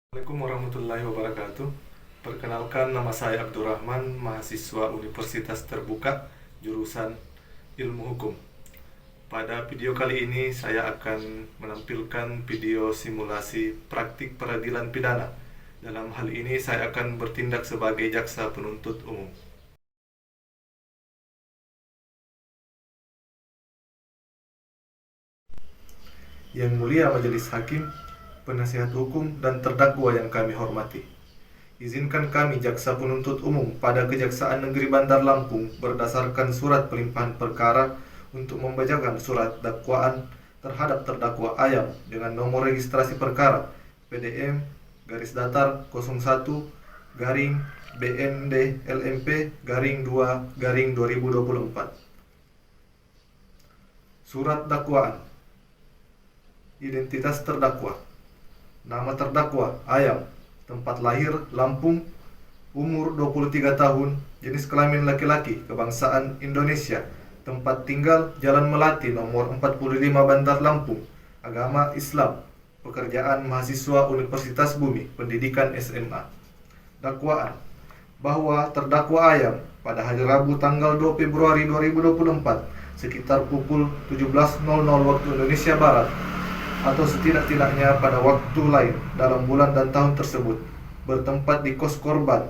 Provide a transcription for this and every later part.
Assalamualaikum warahmatullahi wabarakatuh. Perkenalkan, nama saya Abdurrahman, mahasiswa Universitas Terbuka, jurusan Ilmu Hukum. Pada video kali ini saya akan menampilkan video simulasi praktik peradilan pidana. Dalam hal ini saya akan bertindak sebagai jaksa penuntut umum. Yang mulia Majelis Hakim, penasihat hukum, dan terdakwa yang kami hormati. Izinkan kami, jaksa penuntut umum pada Kejaksaan Negeri Bandar Lampung, berdasarkan surat pelimpahan perkara untuk membacakan surat dakwaan terhadap terdakwa Ayam dengan nomor registrasi perkara PDM garis datar 01 garing BND LMP garing 2 garing 2024. Surat dakwaan. Identitas terdakwa. Nama terdakwa Ayam, tempat lahir Lampung, umur 23 tahun, jenis kelamin laki-laki, kebangsaan Indonesia, tempat tinggal Jalan Melati nomor 45 Bandar Lampung, agama Islam, pekerjaan mahasiswa Universitas Bumi, pendidikan SMA. Dakwaan bahwa terdakwa Ayam pada hari Rabu tanggal 2 Februari 2024 sekitar pukul 17.00 waktu Indonesia Barat atau setidak-tidaknya pada waktu lain dalam bulan dan tahun tersebut bertempat di kos korban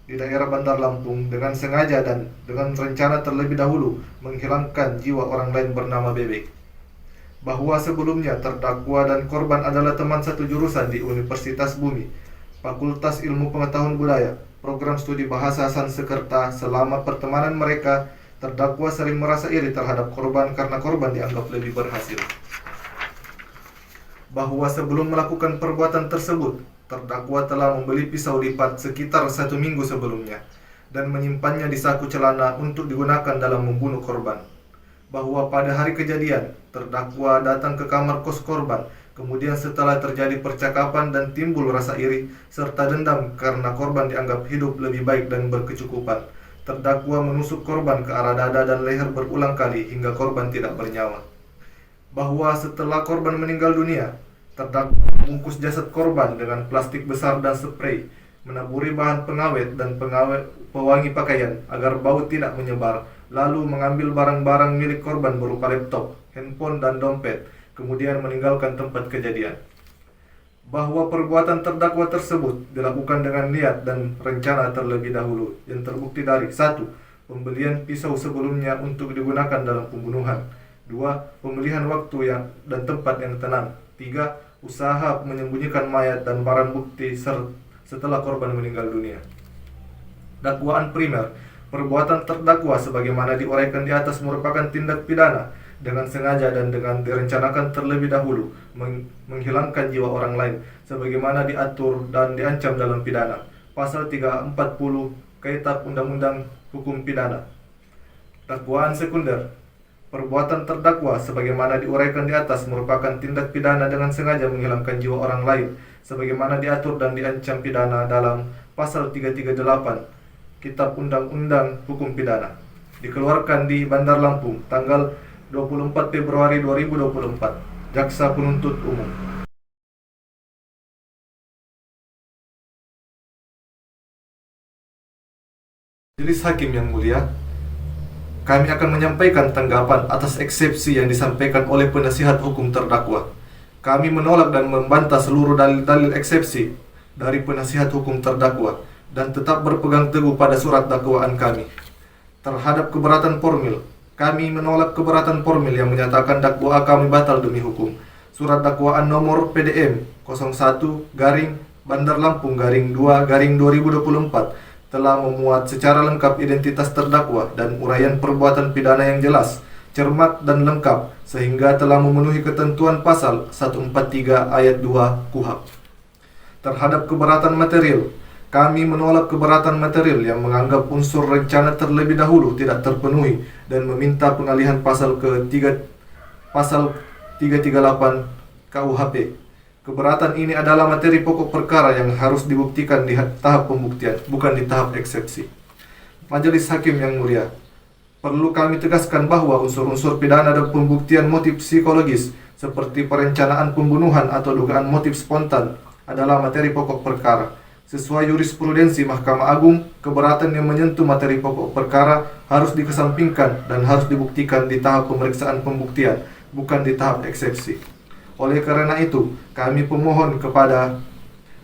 di daerah Bandar Lampung dengan sengaja dan dengan rencana terlebih dahulu menghilangkan jiwa orang lain bernama Bebek. Bahwa sebelumnya terdakwa dan korban adalah teman satu jurusan di Universitas Bumi, Fakultas Ilmu Pengetahuan Budaya, program studi bahasa Sanskerta. Selama pertemanan mereka, terdakwa sering merasa iri terhadap korban karena korban dianggap lebih berhasil. Bahwa sebelum melakukan perbuatan tersebut, terdakwa telah membeli pisau lipat sekitar 1 minggu sebelumnya dan menyimpannya di saku celana untuk digunakan dalam membunuh korban. Bahwa pada hari kejadian, terdakwa datang ke kamar kos korban, kemudian setelah terjadi percakapan dan timbul rasa iri serta dendam karena korban dianggap hidup lebih baik dan berkecukupan, terdakwa menusuk korban ke arah dada dan leher berulang kali hingga korban tidak bernyawa. Bahwa setelah korban meninggal dunia, terdakwa membungkus jasad korban dengan plastik besar dan spray, menaburi bahan pengawet dan pewangi pakaian agar bau tidak menyebar, lalu mengambil barang-barang milik korban berupa laptop, handphone, dan dompet, kemudian meninggalkan tempat kejadian. Bahwa perbuatan terdakwa tersebut dilakukan dengan niat dan rencana terlebih dahulu yang terbukti dari 1. Pembelian pisau sebelumnya untuk digunakan dalam pembunuhan. 2. Pemilihan waktu dan tempat yang tenang. 3. Usaha menyembunyikan mayat dan barang bukti setelah korban meninggal dunia. Dakwaan primer. Perbuatan terdakwa sebagaimana diuraikan di atas merupakan tindak pidana dengan sengaja dan dengan direncanakan terlebih dahulu menghilangkan jiwa orang lain sebagaimana diatur dan diancam dalam pidana pasal 340 Kitab Undang-Undang Hukum Pidana. Dakwaan sekunder. Perbuatan terdakwa sebagaimana diuraikan di atas merupakan tindak pidana dengan sengaja menghilangkan jiwa orang lain sebagaimana diatur dan diancam pidana dalam pasal 338 Kitab Undang-Undang Hukum Pidana. Dikeluarkan di Bandar Lampung tanggal 24 Februari 2024. Jaksa Penuntut Umum. Majelis Hakim yang mulia, kami akan menyampaikan tanggapan atas eksepsi yang disampaikan oleh penasihat hukum terdakwa. Kami menolak dan membantah seluruh dalil-dalil eksepsi dari penasihat hukum terdakwa dan tetap berpegang teguh pada surat dakwaan kami. Terhadap keberatan formil, kami menolak keberatan formil yang menyatakan dakwaan kami batal demi hukum. Surat dakwaan nomor PDM 01 garing Bandar Lampung garing 2 garing 2024 telah memuat secara lengkap identitas terdakwa dan uraian perbuatan pidana yang jelas, cermat, dan lengkap sehingga telah memenuhi ketentuan pasal 143 ayat 2 KUHP. Terhadap keberatan material, kami menolak keberatan material yang menganggap unsur rencana terlebih dahulu tidak terpenuhi dan meminta pengalihan pasal 338 KUHP. Keberatan ini adalah materi pokok perkara yang harus dibuktikan di tahap pembuktian, bukan di tahap eksepsi. Majelis Hakim yang mulia, perlu kami tegaskan bahwa unsur-unsur pidana dan pembuktian motif psikologis seperti perencanaan pembunuhan atau dugaan motif spontan adalah materi pokok perkara. Sesuai jurisprudensi Mahkamah Agung, keberatan yang menyentuh materi pokok perkara harus dikesampingkan dan harus dibuktikan di tahap pemeriksaan pembuktian, bukan di tahap eksepsi. Oleh karena itu, kami pemohon kepada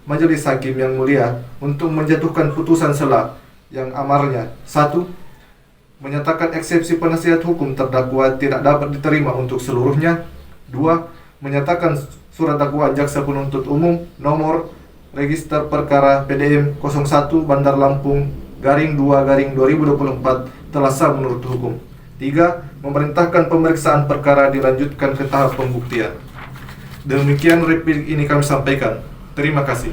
Majelis Hakim yang mulia untuk menjatuhkan putusan sela yang amarnya: 1. Menyatakan eksepsi penasihat hukum terdakwa tidak dapat diterima untuk seluruhnya. 2. Menyatakan surat dakwaan jaksa penuntut umum nomor register perkara PDM 01 Bandar Lampung _2 _2024 telah sah menurut hukum. 3. Memerintahkan pemeriksaan perkara dilanjutkan ke tahap pembuktian. Demikian replik ini kami sampaikan. Terima kasih.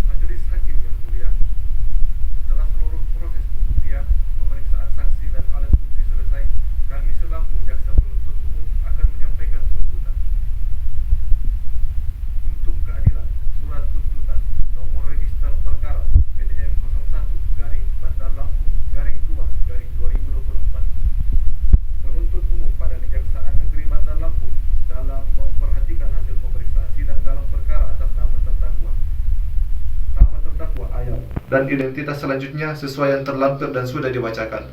Majelis Hakim yang mulia, setelah seluruh proses pembuktian, pemeriksaan saksi dan alat bukti selesai, kami selaku jaksa penuntut umum akan menyampaikan tuntutan. Untuk keadilan, surat tuntutan nomor register perkara PDM 01 Bandar Lampung _2 _2024. Penuntut umum pada Kejaksaan Negeri Bandar Lampung dalam memperhatikan hasil pemeriksaan sidang dalam perkara atas nama terdakwa Ayam dan identitas selanjutnya sesuai yang terlampir dan sudah dibacakan.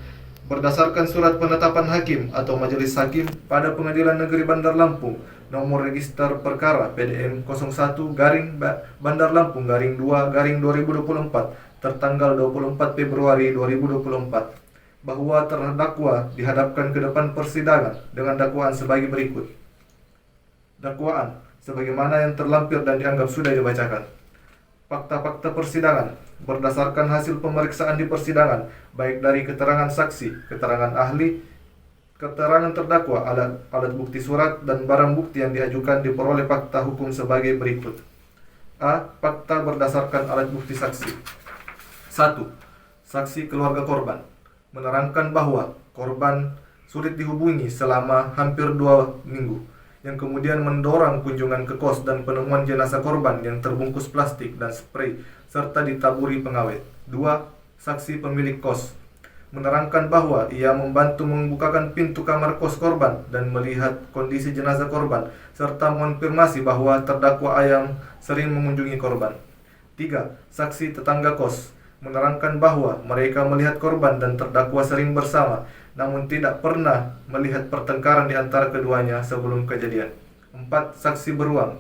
Berdasarkan surat penetapan hakim atau majelis hakim pada Pengadilan Negeri Bandar Lampung nomor register perkara PDM 01 Bandar Lampung _2 _2024 tertanggal 24 Februari 2024 bahwa terdakwa dihadapkan ke depan persidangan dengan dakwaan sebagai berikut. Dakwaan sebagaimana yang terlampir dan dianggap sudah dibacakan. Fakta-fakta persidangan berdasarkan hasil pemeriksaan di persidangan, baik dari keterangan saksi, keterangan ahli, keterangan terdakwa, alat bukti surat, dan barang bukti yang diajukan diperoleh fakta hukum sebagai berikut. A. Fakta berdasarkan alat bukti saksi. 1. Saksi keluarga korban menerangkan bahwa korban sulit dihubungi selama hampir 2 minggu, yang kemudian mendorong kunjungan ke kos dan penemuan jenazah korban yang terbungkus plastik dan spray serta ditaburi pengawet. 2. Saksi pemilik kos menerangkan bahwa ia membantu membukakan pintu kamar kos korban dan melihat kondisi jenazah korban serta mengonfirmasi bahwa terdakwa Ayam sering mengunjungi korban. 3. Saksi tetangga kos menerangkan bahwa mereka melihat korban dan terdakwa sering bersama, namun tidak pernah melihat pertengkaran di antara keduanya sebelum kejadian. 4. Saksi beruang,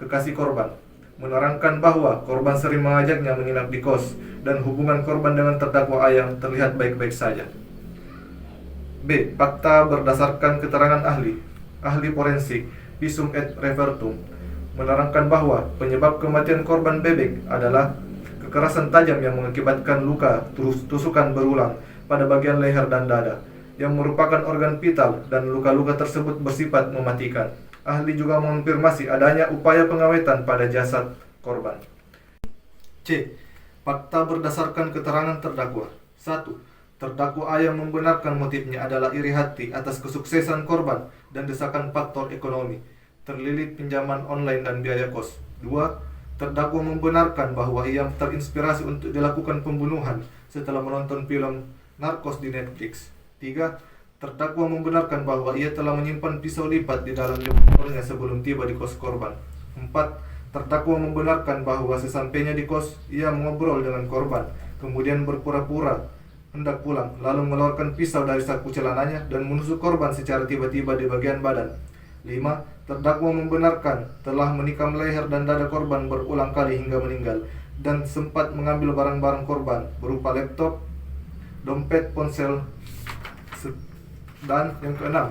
kekasih korban, menerangkan bahwa korban sering mengajaknya menginap di kos dan hubungan korban dengan terdakwa Ayam terlihat baik-baik saja. B. Fakta berdasarkan keterangan ahli forensik visum et repertum menerangkan bahwa penyebab kematian korban Bebek adalah kekerasan tajam yang mengakibatkan luka tusukan berulang pada bagian leher dan dada, yang merupakan organ vital, dan luka-luka tersebut bersifat mematikan. Ahli juga mengonfirmasi adanya upaya pengawetan pada jasad korban. C. Fakta berdasarkan keterangan terdakwa. 1. Terdakwa Ayam membenarkan motifnya adalah iri hati atas kesuksesan korban dan desakan faktor ekonomi, terlilit pinjaman online dan biaya kos. 2. Terdakwa membenarkan bahwa ia terinspirasi untuk dilakukan pembunuhan setelah menonton film Narcos di Netflix. 3. Terdakwa membenarkan bahwa ia telah menyimpan pisau lipat di dalam motornya sebelum tiba di kos korban. 4. Terdakwa membenarkan bahwa sesampainya di kos, ia mengobrol dengan korban, kemudian berpura-pura hendak pulang, lalu mengeluarkan pisau dari saku celananya dan menusuk korban secara tiba-tiba di bagian badan. 5. Terdakwa membenarkan telah menikam leher dan dada korban berulang kali hingga meninggal, dan sempat mengambil barang-barang korban berupa laptop, dompet, ponsel, dan yang keenam,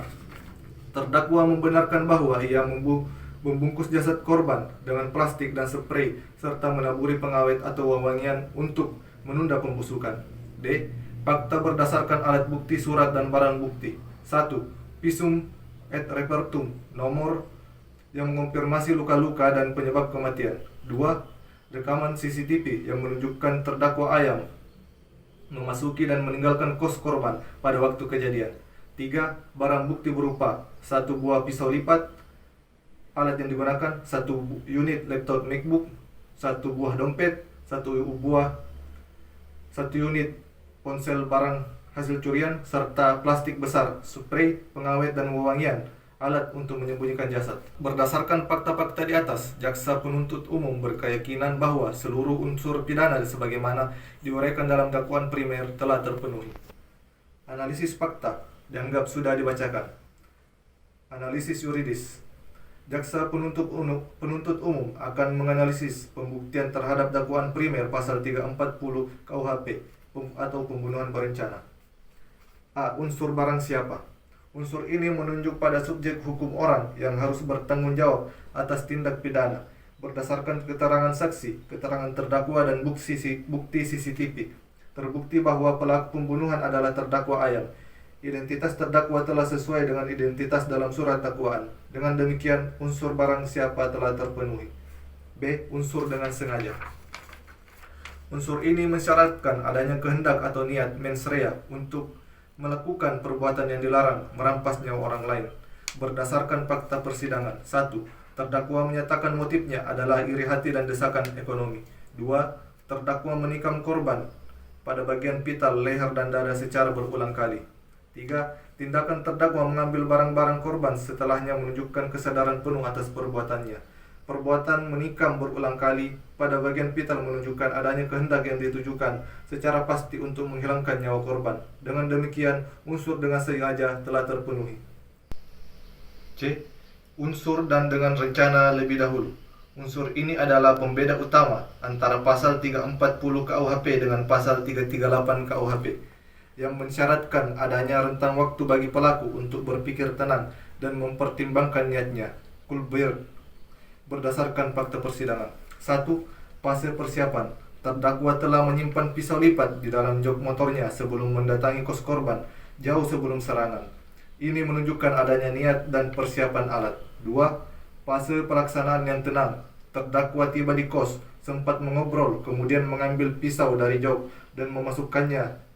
terdakwa membenarkan bahwa ia membungkus jasad korban dengan plastik dan spray serta menaburi pengawet atau wewangian untuk menunda pembusukan. D. Fakta berdasarkan alat bukti surat dan barang bukti. 1. Visum et repertum nomor yang mengonfirmasi luka-luka dan penyebab kematian. 2. Rekaman CCTV yang menunjukkan terdakwa Ayam memasuki dan meninggalkan kos korban pada waktu kejadian. 3. Barang bukti berupa 1 buah pisau lipat, alat yang digunakan, 1 unit laptop MacBook, 1 buah dompet, 1 unit ponsel barang hasil curian, serta plastik besar, spray, pengawet dan wewangian alat untuk menyembunyikan jasad. Berdasarkan fakta-fakta di atas, jaksa penuntut umum berkeyakinan bahwa seluruh unsur pidana sebagaimana diuraikan dalam dakwaan primer telah terpenuhi. Analisis fakta dianggap sudah dibacakan. Analisis yuridis. Jaksa penuntut umum akan menganalisis pembuktian terhadap dakwaan primer pasal 340 KUHP atau pembunuhan berencana. A. Unsur barang siapa. Unsur ini menunjuk pada subjek hukum orang yang harus bertanggung jawab atas tindak pidana berdasarkan keterangan saksi, keterangan terdakwa dan bukti CCTV. Terbukti bahwa pelaku pembunuhan adalah terdakwa Ayam. Identitas terdakwa telah sesuai dengan identitas dalam surat dakwaan. Dengan demikian, unsur barang siapa telah terpenuhi. B. Unsur dengan sengaja. Unsur ini mensyaratkan adanya kehendak atau niat mens rea untuk melakukan perbuatan yang dilarang, merampas nyawa orang lain. Berdasarkan fakta persidangan. 1. Terdakwa menyatakan motifnya adalah iri hati dan desakan ekonomi. 2. Terdakwa menikam korban pada bagian vital, leher dan dada secara berulang kali. 3. Tindakan terdakwa mengambil barang-barang korban setelahnya menunjukkan kesadaran penuh atas perbuatannya. Perbuatan menikam berulang kali pada bagian vital menunjukkan adanya kehendak yang ditujukan secara pasti untuk menghilangkan nyawa korban. Dengan demikian, unsur dengan sengaja telah terpenuhi. C. Unsur dan dengan rencana lebih dahulu. Unsur ini adalah pembeda utama antara pasal 340 KUHP dengan pasal 338 KUHP. Yang mensyaratkan adanya rentang waktu bagi pelaku untuk berpikir tenang dan mempertimbangkan niatnya. Kulbert berdasarkan fakta persidangan. 1. Fase persiapan. Terdakwa telah menyimpan pisau lipat di dalam jok motornya sebelum mendatangi kos korban, jauh sebelum serangan. Ini menunjukkan adanya niat dan persiapan alat. 2. Fase pelaksanaan yang tenang. Terdakwa tiba di kos, sempat mengobrol, kemudian mengambil pisau dari jok dan memasukkannya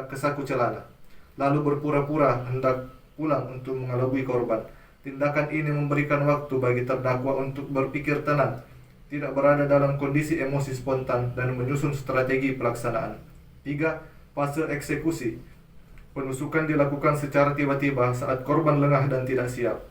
ke saku celana, lalu berpura-pura hendak pulang untuk mengelabui korban. Tindakan ini memberikan waktu bagi terdakwa untuk berpikir tenang, tidak berada dalam kondisi emosi spontan, dan menyusun strategi pelaksanaan. 3. Fase eksekusi. Penusukan dilakukan secara tiba-tiba saat korban lengah dan tidak siap.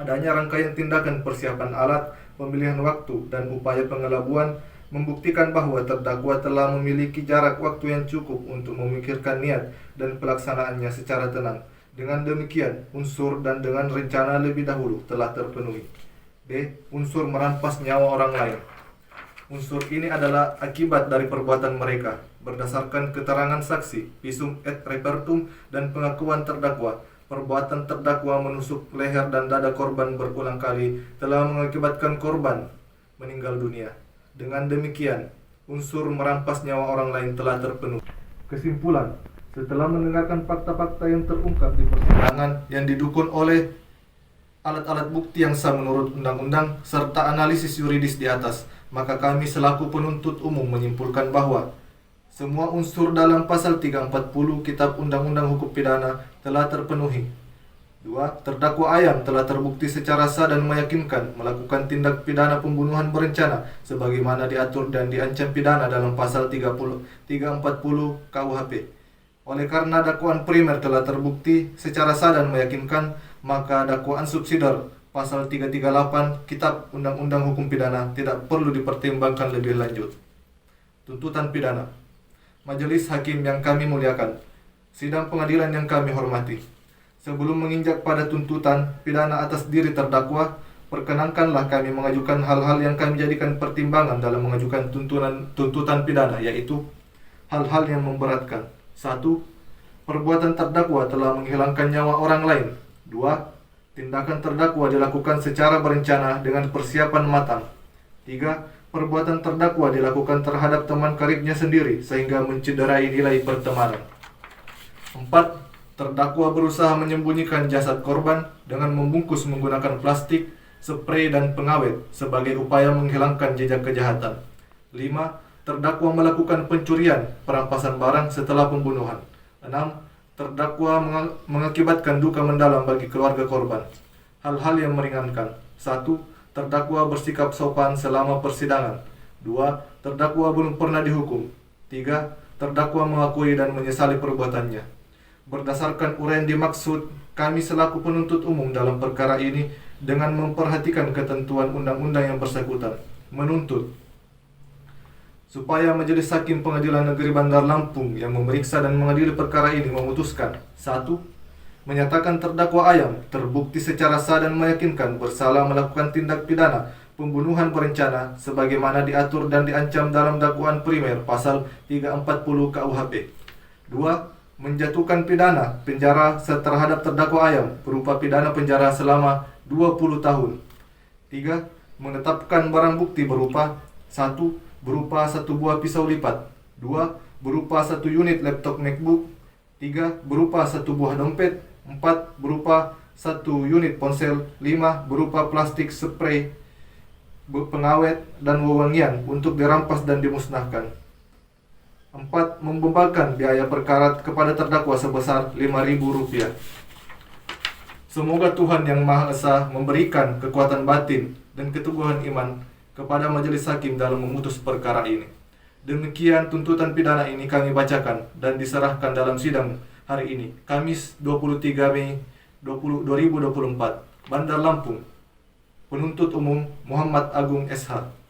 Adanya rangkaian tindakan persiapan alat, pemilihan waktu, dan upaya pengelabuan membuktikan bahwa terdakwa telah memiliki jarak waktu yang cukup untuk memikirkan niat dan pelaksanaannya secara tenang. Dengan demikian, unsur dan dengan rencana lebih dahulu telah terpenuhi. D. Unsur merampas nyawa orang lain. Unsur ini adalah akibat dari perbuatan mereka. Berdasarkan keterangan saksi, visum et repertum, dan pengakuan terdakwa, perbuatan terdakwa menusuk leher dan dada korban berulang kali telah mengakibatkan korban meninggal dunia. Dengan demikian, unsur merampas nyawa orang lain telah terpenuhi. Kesimpulan, setelah mendengarkan fakta-fakta yang terungkap di persidangan yang didukung oleh alat-alat bukti yang sah menurut undang-undang serta analisis yuridis di atas, maka kami selaku penuntut umum menyimpulkan bahwa semua unsur dalam pasal 340 Kitab Undang-Undang Hukum Pidana telah terpenuhi. 2. Terdakwa Ayam telah terbukti secara sah dan meyakinkan melakukan tindak pidana pembunuhan berencana sebagaimana diatur dan diancam pidana dalam pasal 340 KUHP. Oleh karena dakwaan primer telah terbukti secara sah dan meyakinkan, maka dakwaan subsidiar pasal 338 Kitab Undang-Undang Hukum Pidana tidak perlu dipertimbangkan lebih lanjut. Tuntutan pidana. Majelis hakim yang kami muliakan, sidang pengadilan yang kami hormati, sebelum menginjak pada tuntutan pidana atas diri terdakwa, perkenankanlah kami mengajukan hal-hal yang kami jadikan pertimbangan dalam mengajukan tuntutan pidana, yaitu hal-hal yang memberatkan. 1. Perbuatan terdakwa telah menghilangkan nyawa orang lain. 2. Tindakan terdakwa dilakukan secara berencana dengan persiapan matang. 3. Perbuatan terdakwa dilakukan terhadap teman karibnya sendiri sehingga mencederai nilai pertemanan. 4. Terdakwa berusaha menyembunyikan jasad korban dengan membungkus menggunakan plastik, spray, dan pengawet sebagai upaya menghilangkan jejak kejahatan. 5. Terdakwa melakukan pencurian, perampasan barang setelah pembunuhan. 6. Terdakwa mengakibatkan duka mendalam bagi keluarga korban. Hal-hal yang meringankan. 1. Terdakwa bersikap sopan selama persidangan. 2. Terdakwa belum pernah dihukum. 3. Terdakwa mengakui dan menyesali perbuatannya. Berdasarkan uraian dimaksud, kami selaku penuntut umum dalam perkara ini dengan memperhatikan ketentuan undang-undang yang bersangkutan menuntut supaya Majelis Hakim Pengadilan Negeri Bandar Lampung yang memeriksa dan mengadili perkara ini memutuskan: 1. Menyatakan terdakwa Ayam terbukti secara sah dan meyakinkan bersalah melakukan tindak pidana pembunuhan berencana sebagaimana diatur dan diancam dalam dakwaan primer pasal 340 KUHP. 2. Menjatuhkan pidana penjara terhadap terdakwa Ayam berupa pidana penjara selama 20 tahun. 3. Menetapkan barang bukti berupa: 1. Berupa 1 buah pisau lipat. 2. Berupa 1 unit laptop MacBook. 3. Berupa 1 buah dompet. 4. Berupa 1 unit ponsel. 5. Berupa plastik spray pengawet dan wewangian untuk dirampas dan dimusnahkan. 4. Membebankan biaya perkara kepada terdakwa sebesar Rp5.000. Semoga Tuhan Yang Maha Esa memberikan kekuatan batin dan keteguhan iman kepada majelis hakim dalam memutus perkara ini. Demikian tuntutan pidana ini kami bacakan dan diserahkan dalam sidang hari ini, Kamis 23 Mei 2024, Bandar Lampung. Penuntut Umum Muhammad Agung SH.